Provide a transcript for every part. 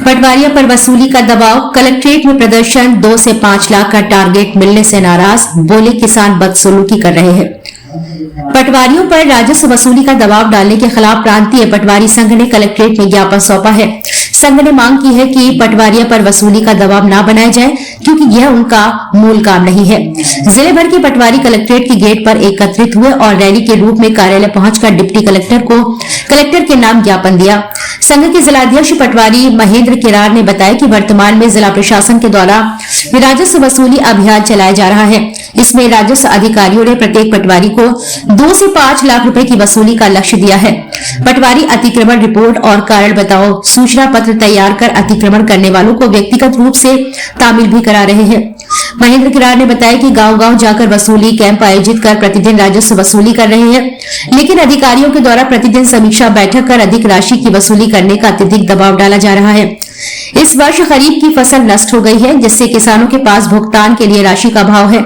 पटवारियों पर वसूली का दबाव, कलेक्ट्रेट में प्रदर्शन। 2 से 5 लाख का टारगेट मिलने से नाराज, बोले किसान बदसलूकी कर रहे हैं। पटवारियों पर राजस्व वसूली का दबाव डालने के खिलाफ प्रांतीय पटवारी संघ ने कलेक्ट्रेट में ज्ञापन सौंपा है। संघ ने मांग की है कि पटवारियों पर वसूली का दबाव न बनाया जाए, क्योंकि यह उनका मूल काम नहीं है। जिले भर के पटवारी कलेक्ट्रेट के गेट पर एकत्रित हुए और रैली के रूप में कार्यालय पहुंचकर डिप्टी कलेक्टर को कलेक्टर के नाम ज्ञापन दिया। संघ के जिलाध्यक्ष पटवारी महेंद्र किरार ने बताया कि वर्तमान में जिला प्रशासन के द्वारा राजस्व वसूली अभियान चलाया जा रहा है। इसमें राजस्व अधिकारियों ने प्रत्येक पटवारी को 2 से 5 लाख रुपए की वसूली का लक्ष्य दिया है। पटवारी अतिक्रमण रिपोर्ट और कारण बताओ सूचना पत्र तैयार कर अतिक्रमण करने वालों को व्यक्तिगत रूप से तामील भी करा रहे हैं। महेंद्र किरार ने बताया कि गांव-गांव जाकर वसूली कैंप आयोजित कर प्रतिदिन राजस्व वसूली कर रहे हैं, लेकिन अधिकारियों के द्वारा प्रतिदिन समीक्षा बैठक कर अधिक राशि की वसूली करने का अत्यधिक दबाव डाला जा रहा है। इस वर्ष खरीफ की फसल नष्ट हो गई है, जिससे किसानों के पास भुगतान के लिए राशि का अभाव है।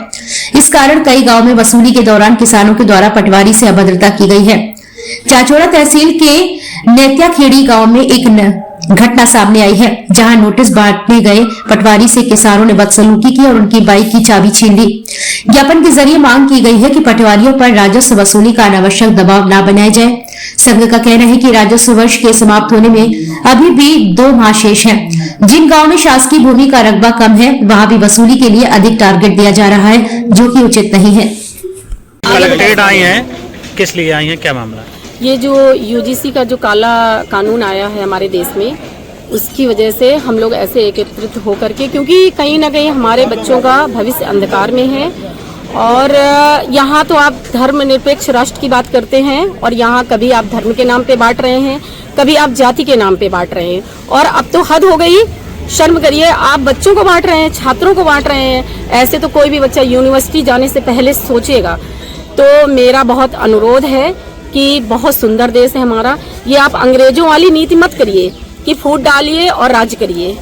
इस कारण कई गांव में वसूली के दौरान किसानों के द्वारा पटवारी से अभद्रता की गई है। चाचौड़ा तहसील के नेत्याखेड़ी गांव में एक घटना सामने आई है, जहां नोटिस बांटने गए पटवारी से किसानों ने बदसलूकी की और उनकी बाइक की चाबी छीन ली। ज्ञापन के जरिए मांग की गई है कि पटवारियों पर राजस्व वसूली का अनावश्यक दबाव न बनाया जाए। संघ का कहना है कि राजस्व वर्ष के समाप्त होने में अभी भी 2 माह शेष हैं। जिन गांव में शासकीय भूमि का रकबा कम है, वहां भी वसूली के लिए अधिक टारगेट दिया जा रहा है, जो कि उचित नहीं है। कलेक्ट्रेट आई हैं, किस लिए आई हैं, क्या मामला? ये जो यूजीसी का जो काला कानून आया है हमारे देश में, उसकी वजह से हम लोग ऐसे एकत्रित होकर के, क्योंकि कहीं ना कहीं हमारे बच्चों का भविष्य अंधकार में है। और यहाँ तो आप धर्मनिरपेक्ष राष्ट्र की बात करते हैं, और यहाँ कभी आप धर्म के नाम पे बांट रहे हैं, कभी आप जाति के नाम पे बांट रहे हैं, और अब तो हद हो गई। शर्म करिए, आप बच्चों को बांट रहे हैं, छात्रों को बांट रहे हैं। ऐसे तो कोई भी बच्चा यूनिवर्सिटी जाने से पहले सोचेगा। तो मेरा बहुत अनुरोध है कि बहुत सुंदर देश है हमारा, ये आप अंग्रेजों वाली नीति मत करिए कि फूट डालिए और राज करिए,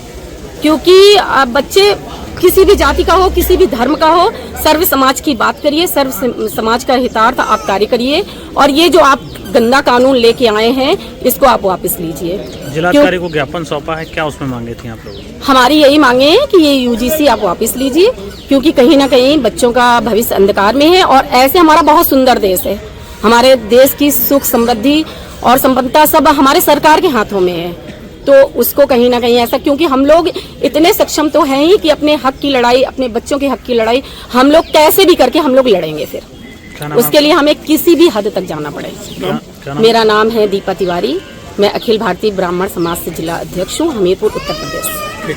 क्योंकि बच्चे किसी भी जाति का हो, किसी भी धर्म का हो, सर्व समाज की बात करिए, सर्व समाज का हितार्थ आप कार्य करिए। और ये जो आप गंदा कानून लेके आए हैं, इसको आप वापस लीजिए। जिलाधिकारी को ज्ञापन सौंपा है, क्या उसमें मांगे थी आप लोग? हमारी यही मांगे हैं कि ये यूजीसी आप वापस लीजिए, क्योंकि कहीं ना कहीं बच्चों का भविष्य अंधकार में है। और ऐसे हमारा बहुत सुंदर देश है, हमारे देश की सुख समृद्धि और संपन्नता सब हमारे सरकार के हाथों में है। तो उसको कहीं ना कहीं ऐसा, क्योंकि हम लोग इतने सक्षम तो हैं ही कि अपने हक की लड़ाई, अपने बच्चों के हक की लड़ाई हम लोग कैसे भी करके हम लोग लड़ेंगे। फिर उसके लिए हमें किसी भी हद तक जाना पड़ेगा। मेरा नाम है दीपा तिवारी, मैं अखिल भारतीय ब्राह्मण समाज से जिला अध्यक्ष हूँ, हमीरपुर उत्तर प्रदेश।